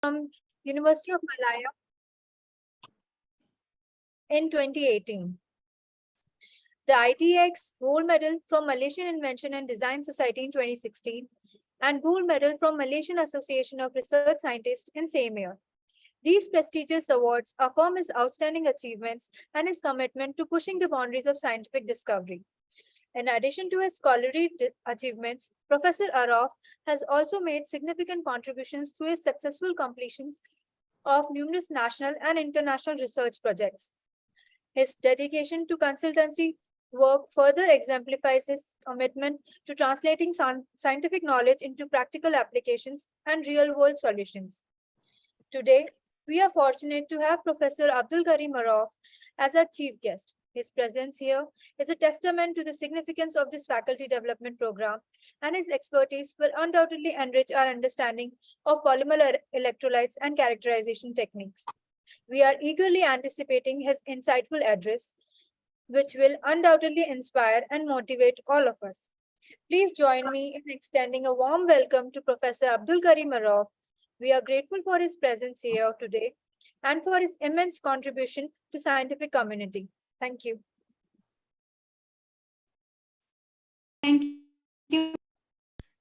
from University of Malaya in 2018. The ITX Gold Medal from Malaysian Invention and Design Society in 2016 and Gold Medal from Malaysian Association of Research Scientists in same year. These prestigious awards affirm his outstanding achievements and his commitment to pushing the boundaries of scientific discovery. In addition to his scholarly achievements, Professor Arof has also made significant contributions through his successful completions of numerous national and international research projects. His dedication to consultancy work further exemplifies his commitment to translating scientific knowledge into practical applications and real-world solutions. Today, we are fortunate to have Professor Abdul Kariem Arof as our chief guest. His presence here is a testament to the significance of this faculty development program, and his expertise will undoubtedly enrich our understanding of polymer electrolytes and characterization techniques. We are eagerly anticipating his insightful address, which will undoubtedly inspire and motivate all of us. Please join me in extending a warm welcome to Professor Abdul Kariem Arof. We are grateful for his presence here today and for his immense contribution to scientific community. Thank you. Thank you.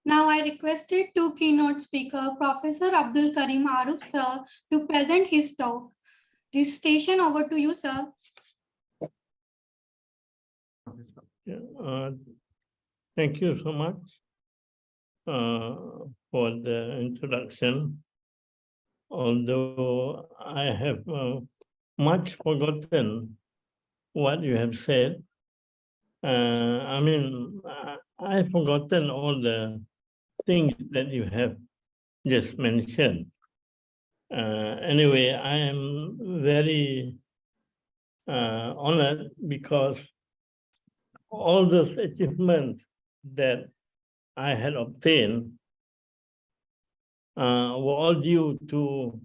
Now I requested two keynote speaker, Professor Abdul Kariem Arof sir, to present his talk. This station over to you, sir. Thank you so much for the introduction. Although I have much forgotten what you have said, I've forgotten all the things that you have just mentioned. Anyway, I am very honored because all those achievements that I had obtained were all due to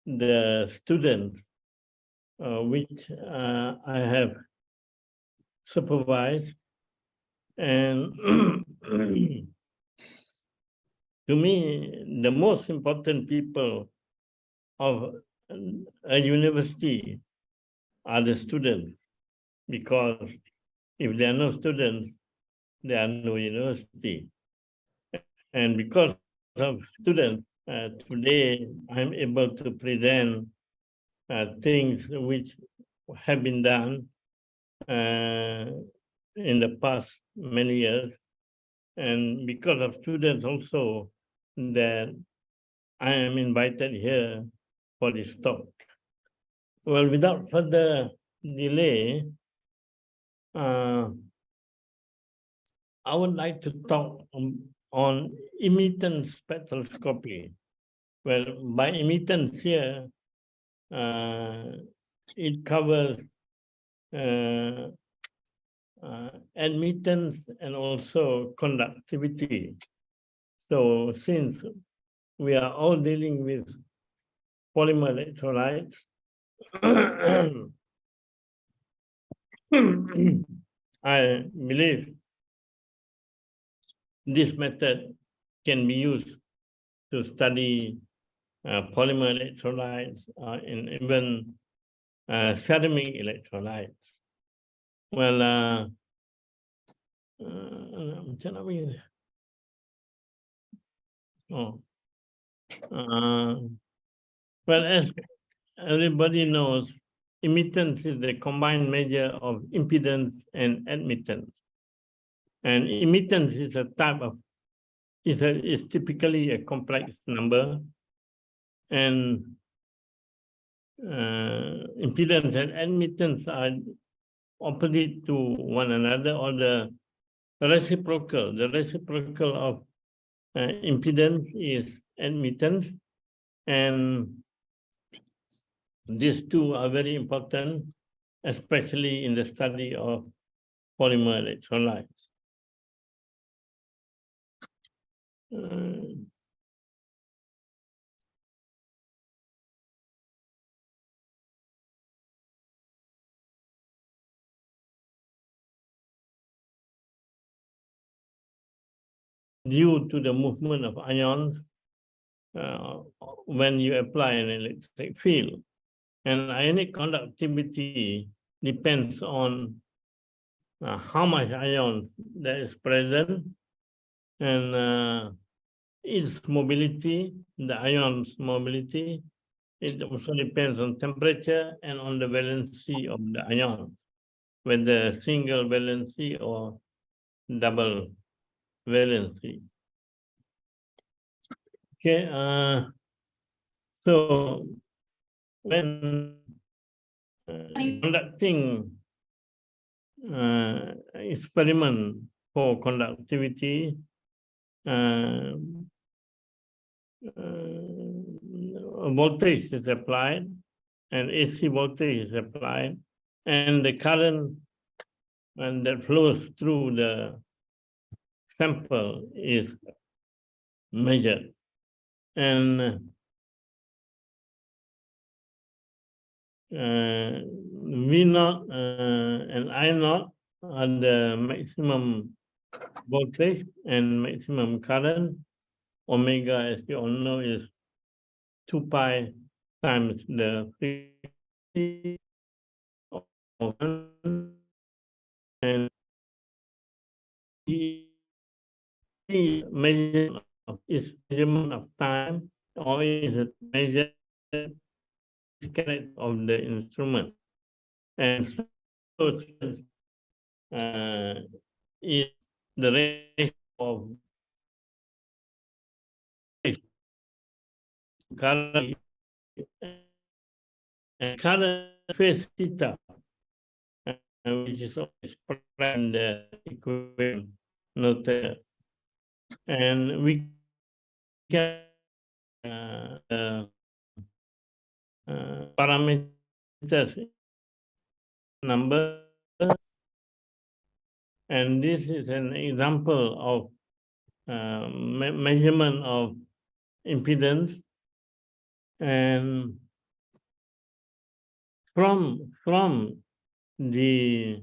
the students which I have supervised. And to me, the most important people of a university are the students, because if there are no students, there are no university. And because of students, today I'm able to present things which have been done in the past many years. And because of students also, that I am invited here for this talk. Well, without further delay, I would like to talk on emittance spectroscopy. Well, by emittance here, it covers admittance and also conductivity. So since we are all dealing with polymer electrolytes, I believe this method can be used to study polymer electrolytes and even ceramic electrolytes. Well, well, as everybody knows, emittance is the combined measure of impedance and admittance. And emittance is a type of, is typically a complex number. And impedance and admittance are opposite to one another, or the reciprocal. The reciprocal of impedance is admittance. And these two are very important, especially in the study of polymer electrolytes. Due to the movement of ions, when you apply an electric field. And ionic conductivity depends on how much ion that is present and its mobility, the ion's mobility. It also depends on temperature and on the valency of the ion, whether single valency or double valency. Okay, so when conducting experiment for conductivity, voltage is applied and AC voltage is applied, and the current that flows through the sample is measured. And V0 and I0 are the maximum voltage and maximum current. Omega, as you all know, is 2 pi times the frequency of and the measurement of time, or is it measure of the instrument, and so is the ratio of current and current phase theta, which is expressed in the equation noted, and we can parameters number, and this is an example of measurement of impedance, and from the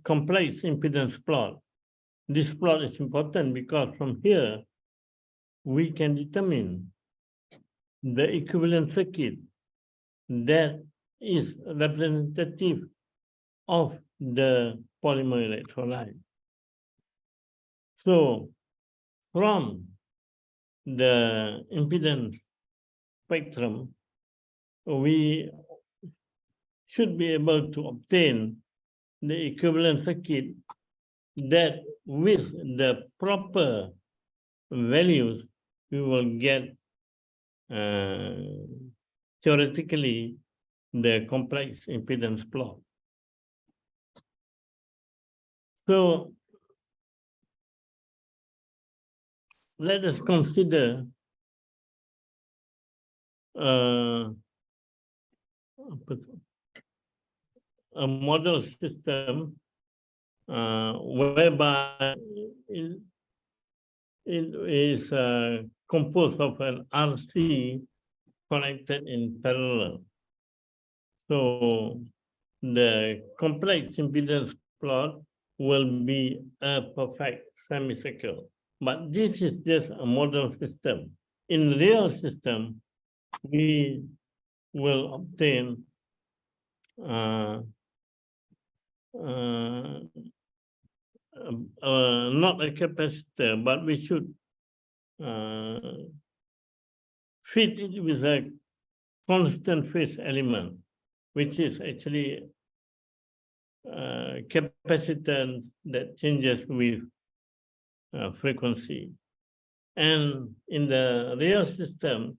complex impedance plot. This plot is important because from here we can determine the equivalent circuit that is representative of the polymer electrolyte. So from the impedance spectrum, we should be able to obtain the equivalent circuit that with the proper values, we will get theoretically the complex impedance plot. So let us consider a model system whereby it is composed of an RC connected in parallel. So the complex impedance plot will be a perfect semicircle. But this is just a model system. In real system, we will obtain not a capacitor, but we should fit it with a constant phase element, which is actually capacitance that changes with frequency. And in the real system,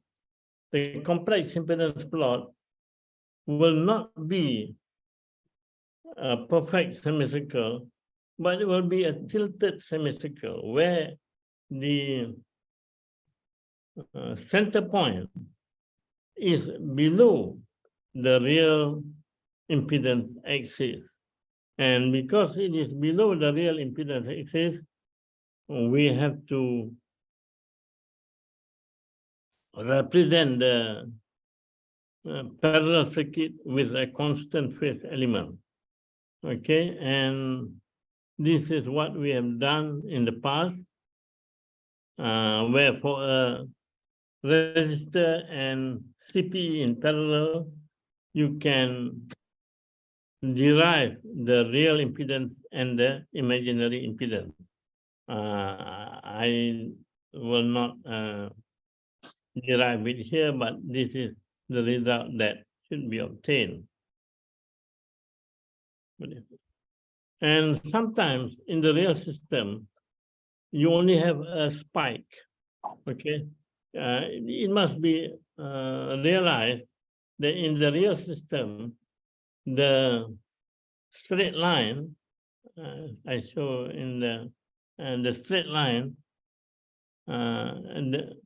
the complex impedance plot will not be a perfect semicircle, but it will be a tilted semicircle where the center point is below the real impedance axis. And because it is below the real impedance axis, we have to represent the parallel circuit with a constant phase element. Okay, and this is what we have done in the past. where for a resistor and CPE in parallel, you can derive the real impedance and the imaginary impedance. I will not derive it here, but this is the result that should be obtained. And sometimes in the real system, you only have a spike, okay? It must be realized that in the real system, the straight line, I show in the straight line, and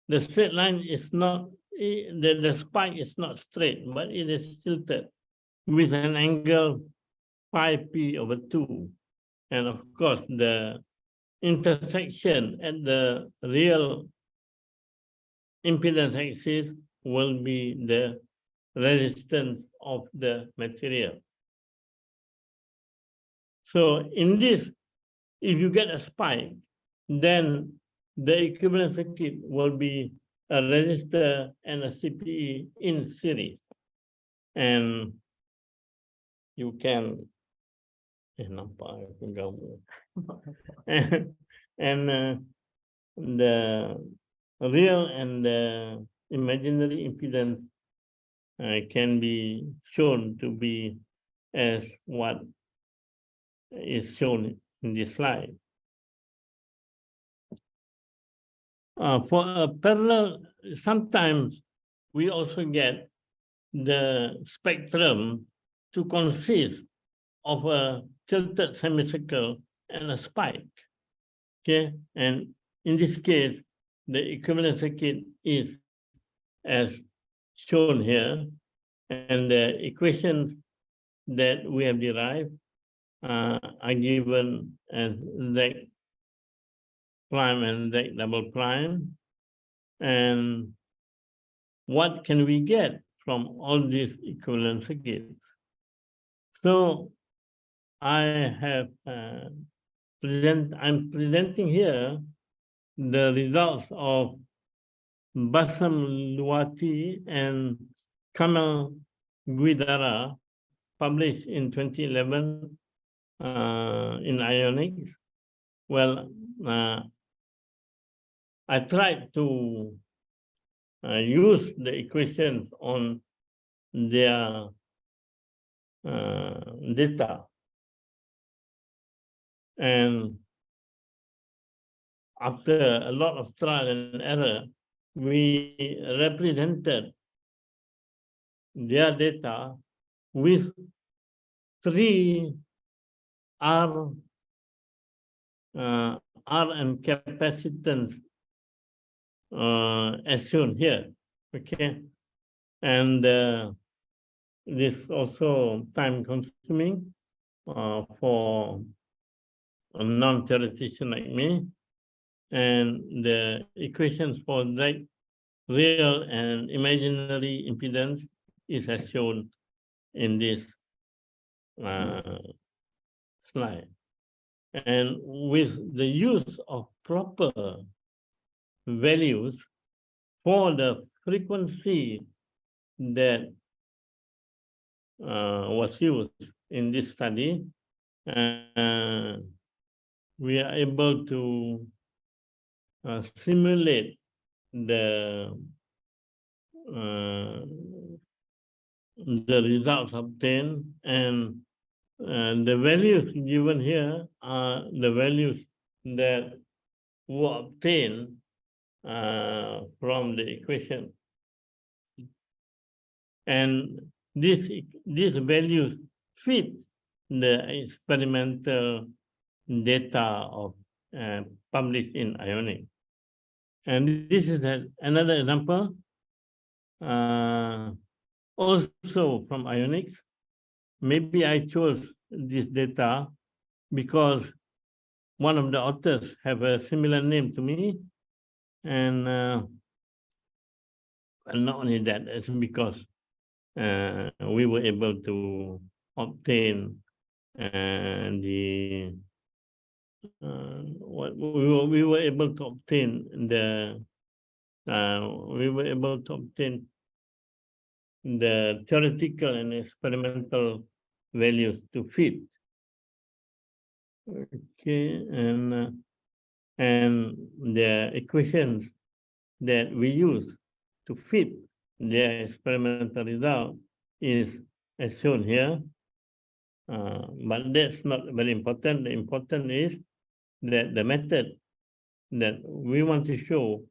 the straight line is not, the spike is not straight, but it is tilted with an angle pi p over 2. And of course, the intersection at the real impedance axis will be the resistance of the material. So in this, if you get a spike, then the equivalent circuit will be a resistor and a CPE in series. And you can, and the real and the imaginary impedance can be shown to be as what is shown in this slide. For a parallel, sometimes we also get the spectrum to consist of a tilted semicircle and a spike. Okay, and in this case, the equivalent circuit is as shown here, and the equations that we have derived are given as Z prime and Z double prime. And what can we get from all these equivalent circuits? So I have I'm presenting here the results of Basam Luati and Kamal Guidara, published in 2011 in Ionics. Well, I tried to use the equations on their data. And after a lot of trial and error, we represented their data with 3 R and capacitance as shown here, okay? And this also time consuming for a non-theoretician like me. And the equations for that real and imaginary impedance is as shown in this slide. And with the use of proper values for the frequency that was used in this study, we are able to simulate the results obtained, and the values given here are the values that were obtained from the equation. And these values fit the experimental data of published in Ionics. And this is another example, also from Ionics. Maybe I chose this data because one of the authors have a similar name to me, and not only that, it's because we were able to obtain the we were able to obtain the theoretical and experimental values to fit. Okay, and the equations that we use to fit the experimental result is as shown here. But that's not very important. The important is that the method that we want to show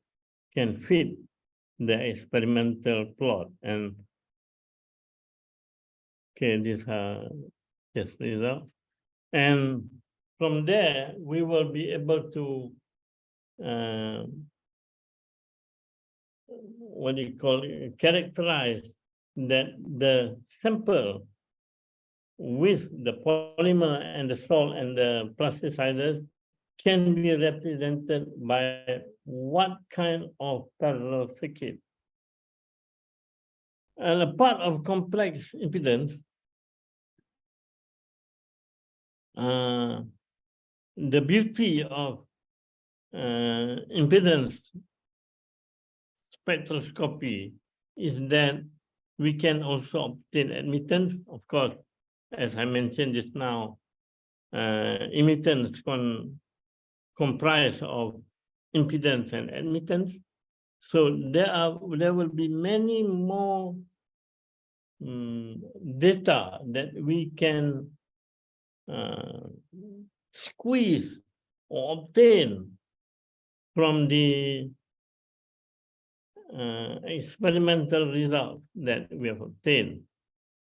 can fit the experimental plot. And okay, these are test results. And from there, we will be able to what do you call it, characterize that the sample with the polymer and the salt and the plasticizers can be represented by what kind of parallel circuit. And a part of complex impedance, the beauty of impedance spectroscopy is that we can also obtain admittance. Of course, as I mentioned just now, emittance comprise of impedance and admittance. So there will be many more data that we can squeeze or obtain from the experimental result that we have obtained.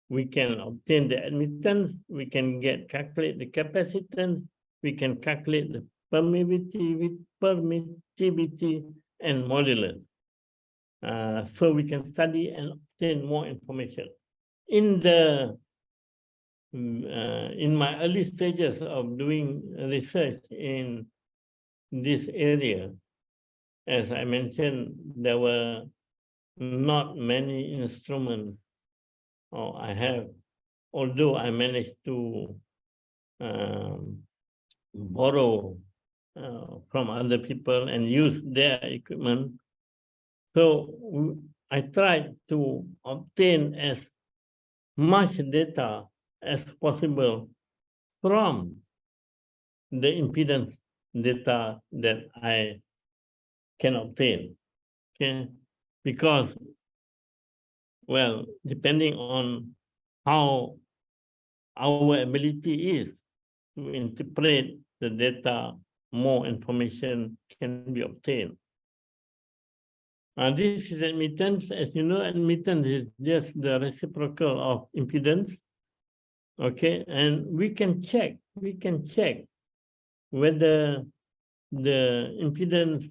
We can obtain the admittance, we can calculate the capacitance, we can calculate the permittivity and modulus. So we can study and obtain more information. In my early stages of doing research in this area, as I mentioned, there were not many instruments although I managed to borrow from other people and use their equipment. So I tried to obtain as much data as possible from the impedance data that I can obtain. Okay, because, well, depending on how our ability is to interpret the data, more information can be obtained. This is admittance. As you know, admittance is just the reciprocal of impedance. Okay, and we can check whether the impedance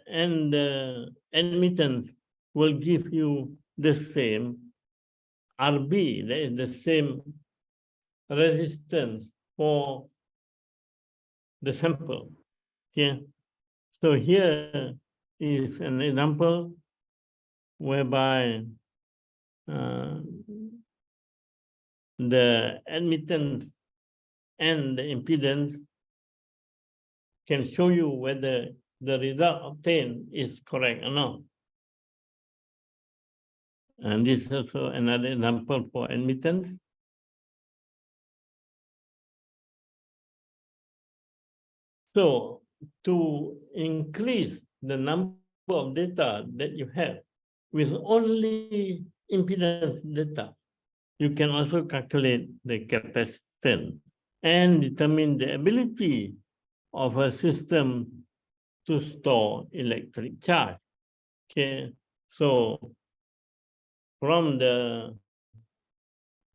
and the admittance will give you the same RB, that is the same resistance for the sample. Okay, so here is an example whereby the admittance and the impedance can show you whether the result obtained is correct or not. And this is also another example for admittance. So to increase the number of data that you have with only impedance data, you can also calculate the capacitance and determine the ability of a system to store electric charge. Okay, so from the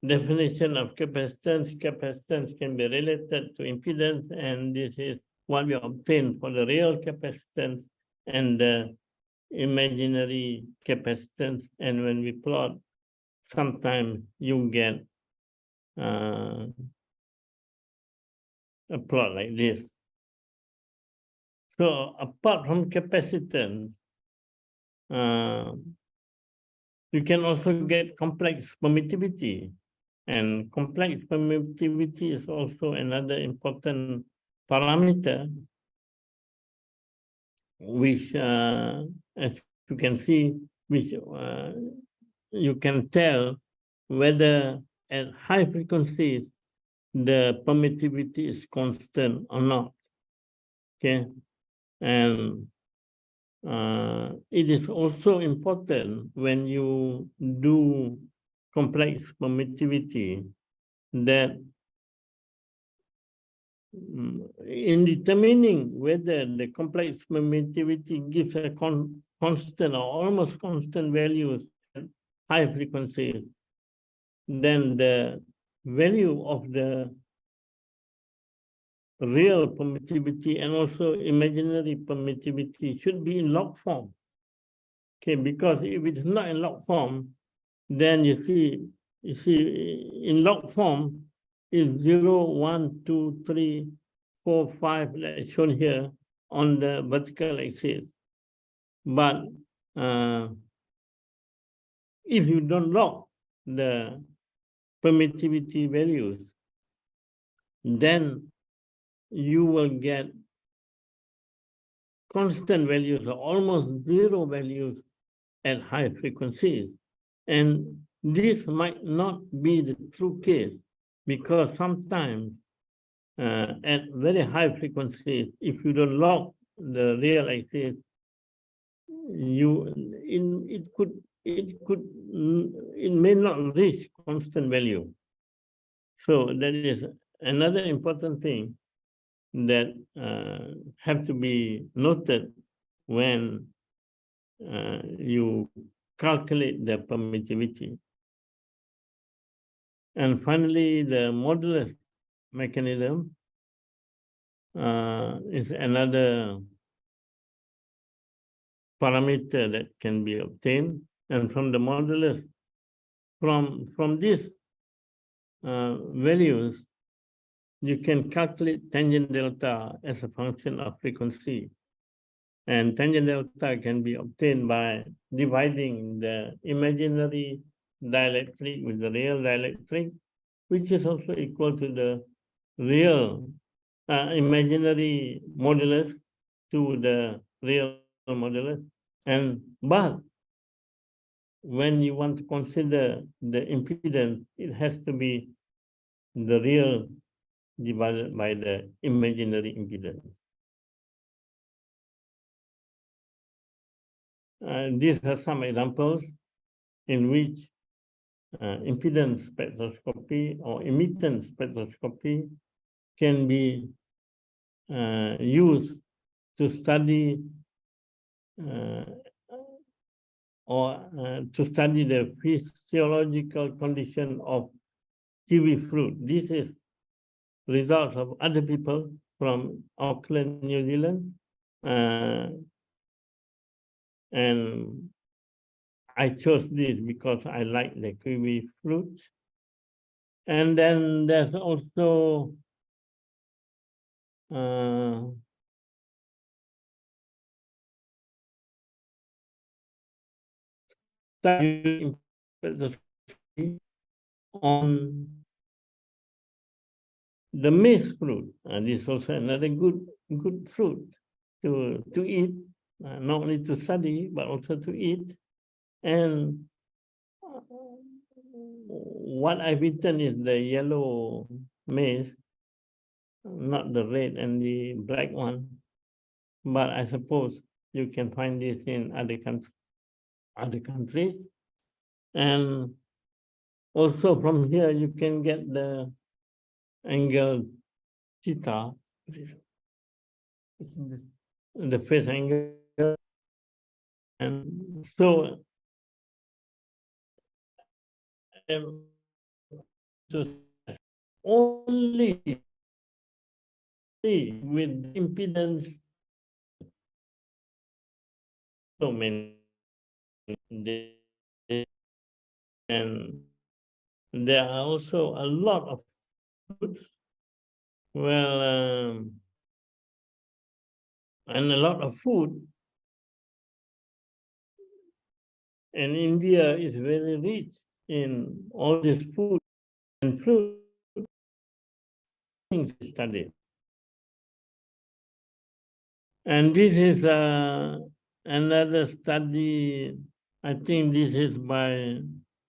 definition of capacitance, capacitance can be related to impedance, and this is what we obtain for the real capacitance and the imaginary capacitance. And when we plot, sometimes you get a plot like this. So apart from capacitance, you can also get complex permittivity. And complex permittivity is also another important parameter, which, as you can see, which you can tell whether at high frequencies the permittivity is constant or not. Okay, and it is also important when you do complex permittivity that in determining whether the complex permittivity gives a constant or almost constant values at high frequencies, then the value of the real permittivity and also imaginary permittivity should be in log form. Okay, because if it's not in log form, then you see in log form is 0, 1, 2, 3, 4, 5, like shown here on the vertical axis. But if you don't log the permittivity values, then you will get constant values or almost zero values at high frequencies. And this might not be the true case, because sometimes at very high frequencies, if you don't log the real axis, it may not reach constant value. So that is another important thing that have to be noted when you calculate the permittivity. And finally, the modulus mechanism is another parameter that can be obtained. And from the modulus, from these values, you can calculate tangent delta as a function of frequency. And tangent delta can be obtained by dividing the imaginary dielectric with the real dielectric, which is also equal to the real imaginary modulus to the real modulus. But when you want to consider the impedance, it has to be the real divided by the imaginary impedance. These are some examples in which impedance spectroscopy or emittance spectroscopy can be used to study to study the physiological condition of kiwi fruit. This is results of other people from Auckland, New Zealand. And I chose this because I like the kiwi fruit. And then there's also study on the maize fruit. This is also another good fruit to eat, not only to study, but also to eat. And what I've eaten is the yellow maize, not the red and the black one. But I suppose you can find this in other countries. And also from here, you can get the angle theta, the phase angle. And so only with impedance domain, and there are also a lot of foods, and a lot of food. And India is very rich in all this food. and fruit things studied. And this is another study. I think this is by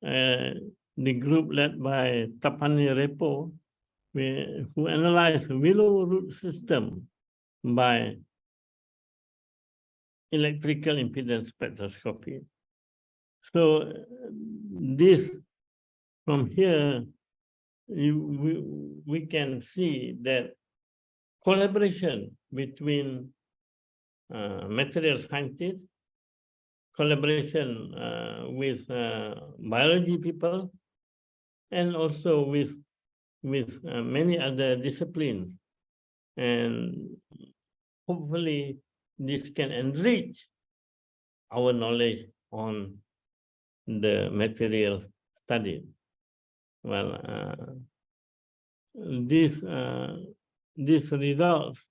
the group led by Tapani Repo, who analyzed willow root system by electrical impedance spectroscopy. So this, from here, we can see that collaboration between material scientists, collaboration with biology people, and also with many other disciplines. And hopefully this can enrich our knowledge on the material study. Well, these results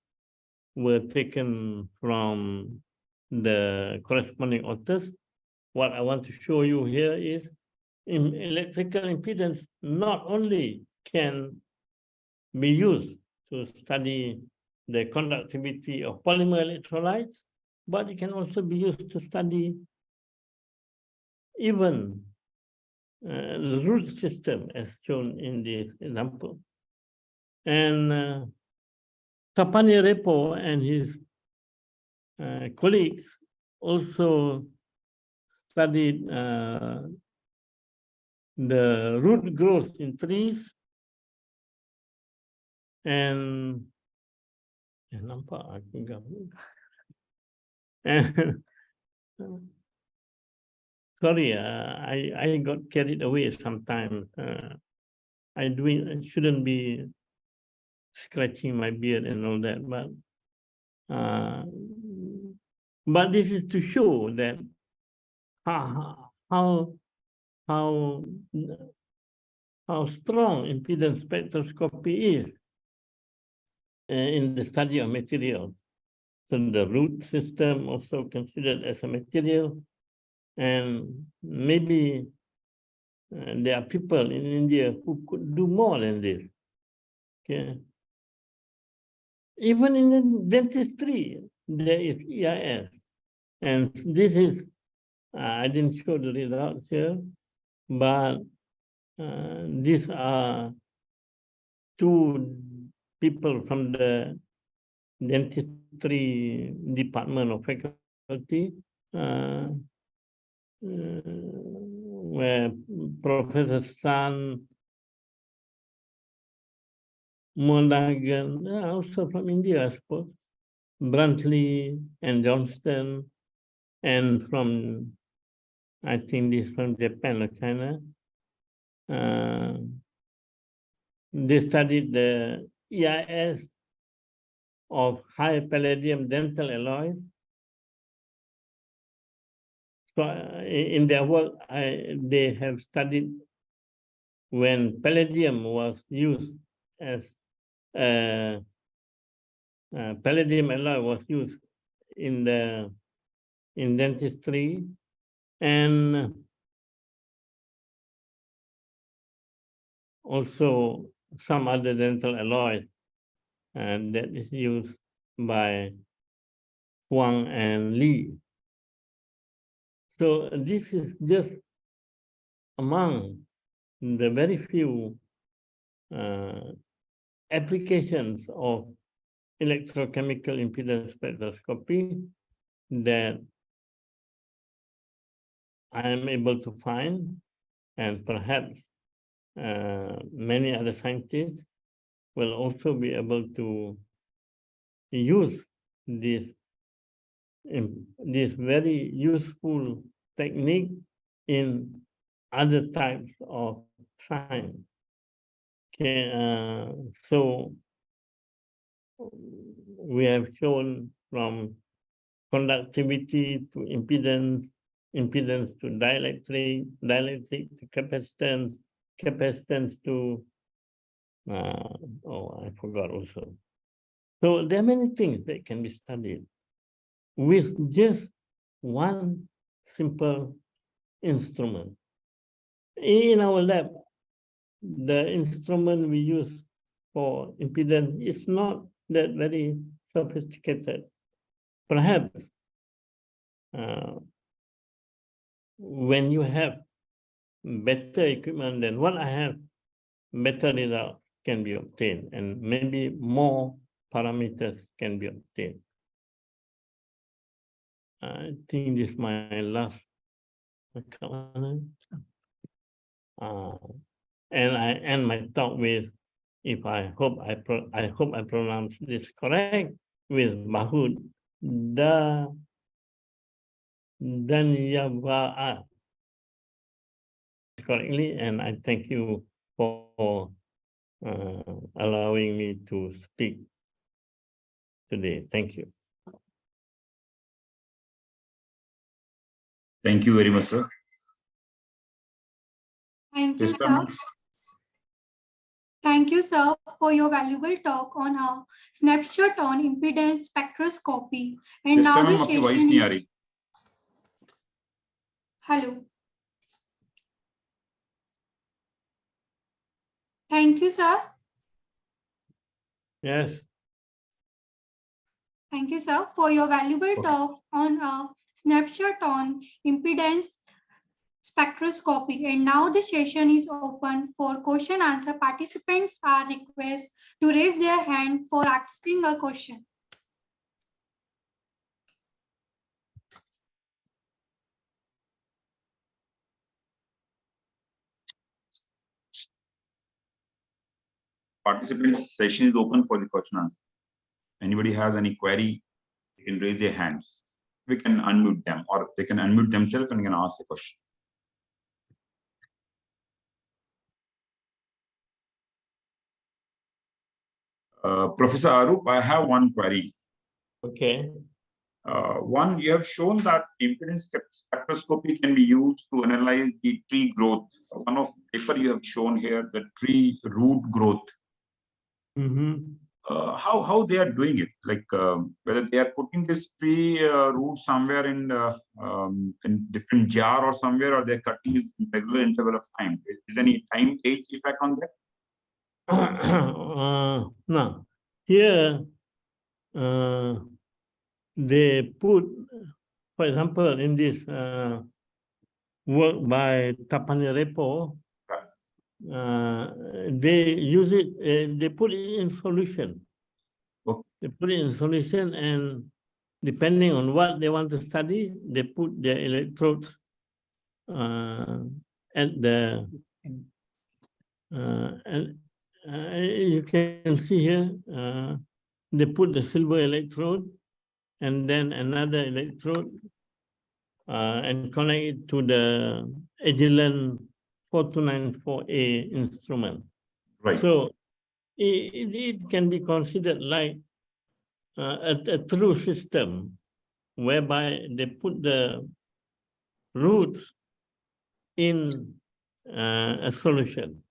were taken from the corresponding authors. What I want to show you here is electrical impedance not only can be used to study the conductivity of polymer electrolytes, but it can also be used to study even the root system as shown in this example. And Tapani Repo and his colleagues also studied the root growth in trees and nampak aku gambar. And sorry, I got carried away sometimes. I shouldn't be scratching my beard and all that, but this is to show that how strong impedance spectroscopy is in the study of material. So the root system also considered as a material, and maybe there are people in India who could do more than this. Okay. Even in the dentistry, there is EIS. And this is, I didn't show the results here, but these are two people from the dentistry department of faculty, where Professor San Monaghan, also from India, I suppose, Brantley and Johnston, and from, I think this from Japan or China. They studied the EIS of high palladium dental alloys. So in their work, they have studied when palladium was used as palladium alloy was used in dentistry, and also some other dental alloys that is used by Huang and Li. So this is just among the very few applications of electrochemical impedance spectroscopy that I am able to find, and perhaps many other scientists will also be able to use this very useful technique in other types of science. Okay, so we have shown from conductivity to impedance, impedance to dielectric, dielectric to capacitance, capacitance to, oh, I forgot also. So there are many things that can be studied with just one simple instrument. In our lab, the instrument we use for impedance is not that very sophisticated. Perhaps when you have better equipment than what I have, better result can be obtained, and maybe more parameters can be obtained. I think this is my last comment. And I end my talk with, if I hope I pronounce this correct, with Mahud Danyavaa correctly, and I thank you for allowing me to speak today. Thank you. Thank you very much, sir. Thank you, Yes, sir. Thank you, sir, for your valuable talk on a snapshot on impedance spectroscopy. And now the session is... Hello. Thank you, sir. Yes. Thank you, sir, for your valuable talk on a snapshot on impedance spectroscopy. And now the session is open for question answer. Participants are requested to raise their hand for asking a question. Participants session is open for the question answer. Anybody has any query, they can raise their hands. We can unmute them, or they can unmute themselves and can ask the question. Professor Arof, I have one query. Okay. One, you have shown that impedance spectroscopy can be used to analyze the tree growth. One of paper you have shown here, the tree root growth. Mm-hmm. How they are doing it? Like whether they are putting this tree root somewhere in different jar or somewhere, or they're cutting it in regular interval of time. Is there any time age effect on that? No, here they put, for example, in this work by Tapanirepo, they use it, they put it in solution. Okay. They put it in solution, and depending on what they want to study, they put their electrodes at the and you can see here, they put the silver electrode and then another electrode and connect it to the Agilent 4294A instrument. Right. So it can be considered like a true system whereby they put the roots in a solution.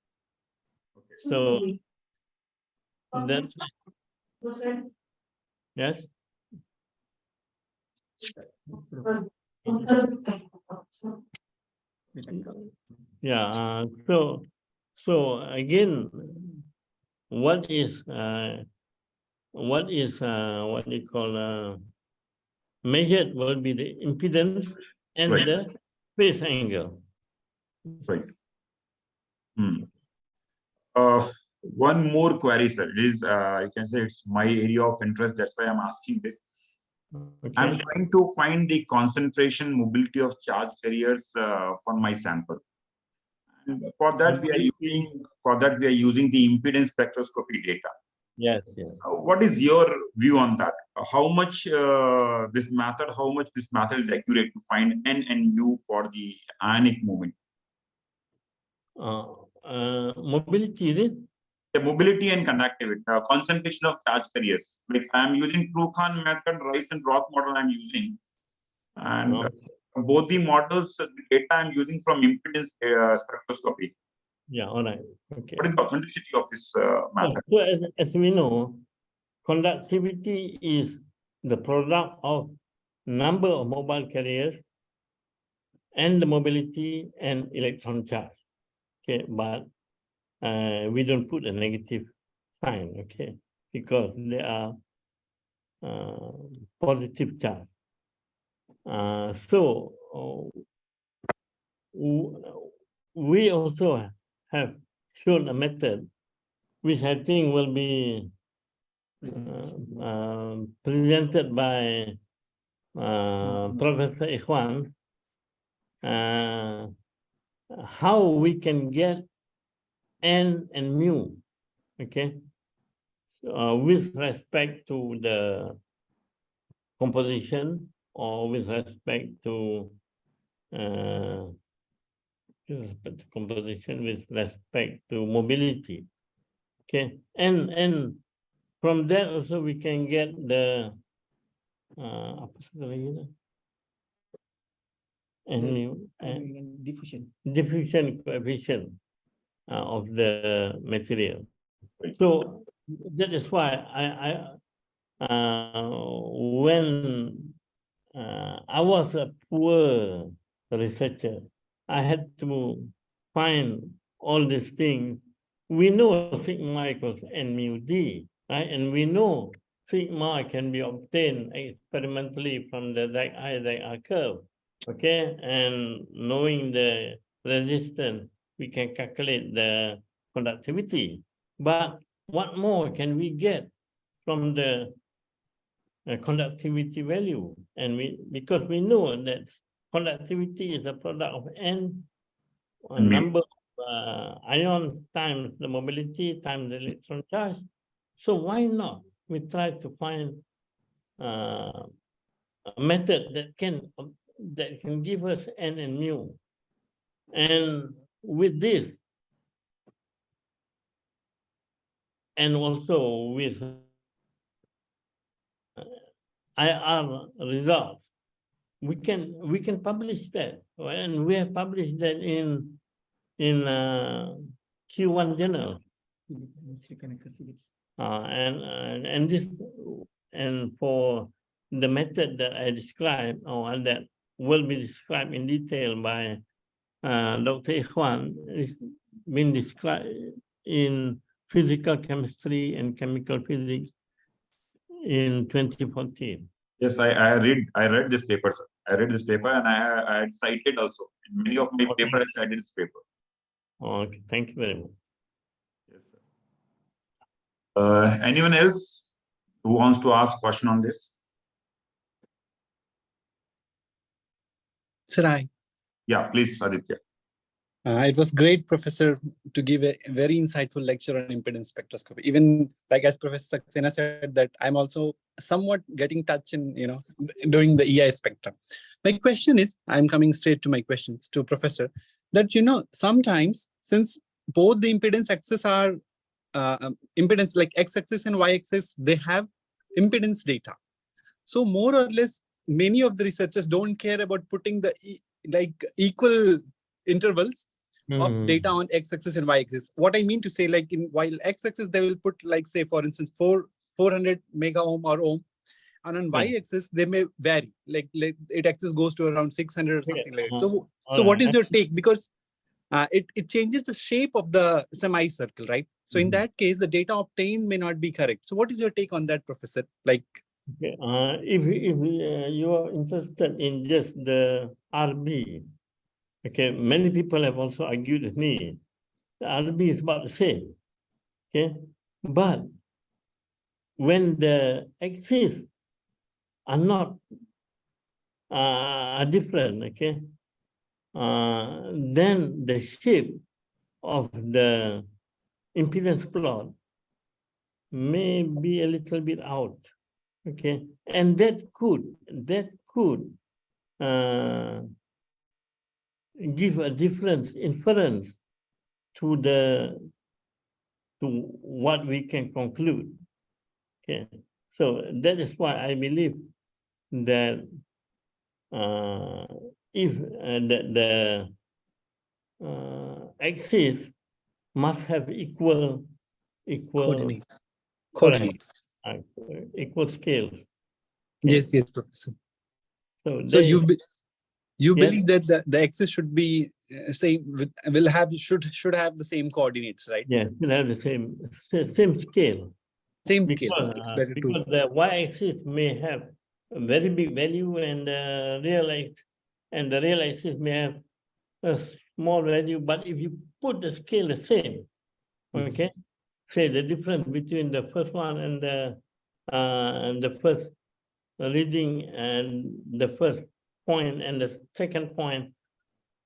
So that, yes. Yeah. So again, what is what you call measured will be the impedance and Right. the phase angle. Right. One more query, sir. It is, you can say it's my area of interest. That's why I'm asking this. Okay. I'm trying to find the concentration mobility of charge carriers for my sample. And for that, we are using the impedance spectroscopy data. Yes, yes. What is your view on that? How much this method is accurate to find N and U for the ionic movement? Mobility, is it? The mobility and conductivity, concentration of charge carriers. Like I'm using Trukhan method, Rice and Rock model I'm using. And both the models, the data I'm using from impedance spectroscopy. Yeah, all right. Okay. What is the authenticity of this method? So as we know, conductivity is the product of number of mobile carriers and the mobility and electron charge. Okay, but we don't put a negative sign, okay, because they are positive charge. So we also have shown a method which I think will be presented by Professor Ikhwan, how we can get N and mu, okay, with respect to the composition or with respect to composition with respect to mobility, okay, and from that also we can get the apa satu lagi tu? Diffusion coefficient of the material. So that is why when I was a poor researcher, I had to find all these things. We know sigma equals n mu d, right? And we know sigma can be obtained experimentally from the ZI curve, okay? And knowing the resistance, we can calculate the conductivity. But what more can we get from the conductivity value? And because we know that conductivity is a product of n number of ions times the mobility times the electron charge. So why not we try to find a method that can give us n and mu, and with this, and also with IR results, we can publish that, and we have published that in Q1 journal. And this, and for the method that I described, or that will be described in detail by Dr. Ikhwan, is been described in physical chemistry and chemical physics in 2014. Yes, I read this paper, sir. I read this paper, and I had cited also. In many of my papers, I cited this paper. Okay, thank you very much. Yes, sir. Anyone else who wants to ask question on this? Sir, Yeah, please, Aditya. It was great, Professor, to give a very insightful lecture on impedance spectroscopy. Even like as Professor Saxena said, that I'm also somewhat getting touch in, doing the EI spectrum. My question is, I'm coming straight to my questions to Professor, that, sometimes since both the impedance axes are impedance like x-axis and y-axis, they have impedance data. So more or less, many of the researchers don't care about putting the equal intervals of data on x-axis and y-axis. What I mean to say, like while x-axis, they will put say, for instance, 400 mega ohm or ohm, and on y-axis, they may vary. Like it axis goes to around 600 or something like that. So what is your take? Because it changes the shape of the semicircle, right? So in that case, the data obtained may not be correct. So what is your take on that, Professor? Like, okay, if you are interested in just the RB, okay, many people have also argued with me. The RB is about the same, okay? But when the axes are not are different, okay, then the shape of the impedance plot may be a little bit out, okay, and that could give a different inference to what we can conclude. Okay, so that is why I believe that if the axis must have equal coordinates. Equal scales. Okay. Yes, Professor. So you believe that the axis should be should have the same coordinates, right? Yeah, will have the same scale. Same scale. Because, It's very true. because the y-axis may have a very big value and the real axis may have a small value, but if you put the scale the same, okay, say the difference between the first one and the first reading and the first point and the second point,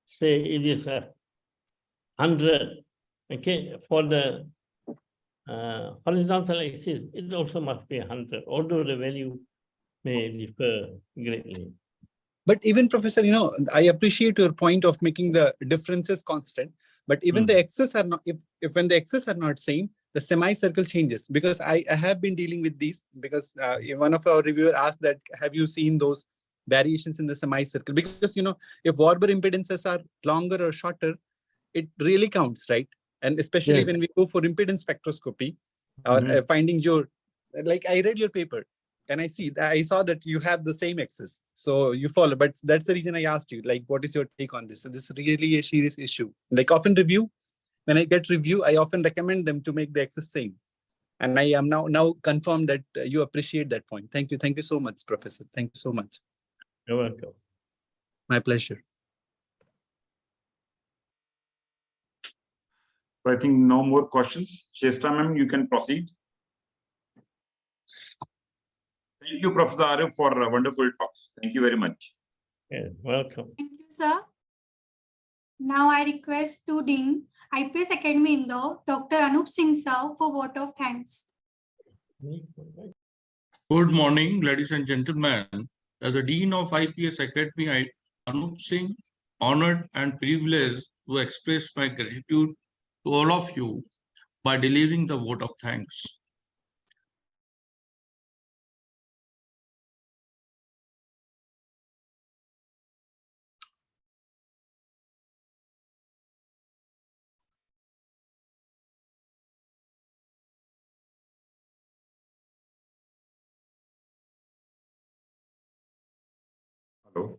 say it is 100, okay, for the horizontal axis, it also must be 100, although the value may differ greatly. But even, Professor, I appreciate your point of making the differences constant, but even the x's are not, if when the x's are not same, the semicircle changes, because I have been dealing with these, because one of our reviewer asked that, have you seen those variations in the semicircle? Because, if Warburg impedances are longer or shorter, it really counts, right? And especially Yes. when we go for impedance spectroscopy, or finding your, like I read your paper, and I saw that you have the same axis, so you follow. But that's the reason I asked you, like, what is your take on this? So this is really a serious issue. Like often when I get review, I often recommend them to make the axis same. And I am now confirmed that you appreciate that point. Thank you so much, Professor. Thank you so much. You're welcome. My pleasure. I think no more questions. Shesta ma'am, you can proceed. Thank you, Professor Arof, for a wonderful talk. Thank you very much. Yeah, welcome. Thank you, sir. Now I request to Dean, IPS Academy Indore, Dr. Anup Singh sir, for vote of thanks. Good morning, ladies and gentlemen. As a Dean of IPS Academy, Anup Singh, honored and privileged to express my gratitude to all of you by delivering the vote of thanks. Hello.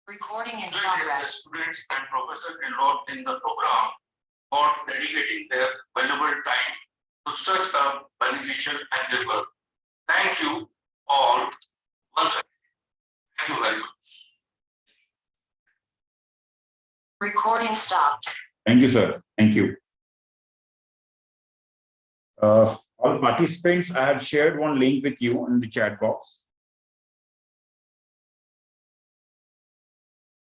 Recording in progress. Students and professors enrolled in the program for dedicating their valuable time to such a beneficial endeavor. Thank you all once again. Thank you very much. Recording stopped. Thank you, sir. Thank you. All participants, I have shared one link with you in the chat box.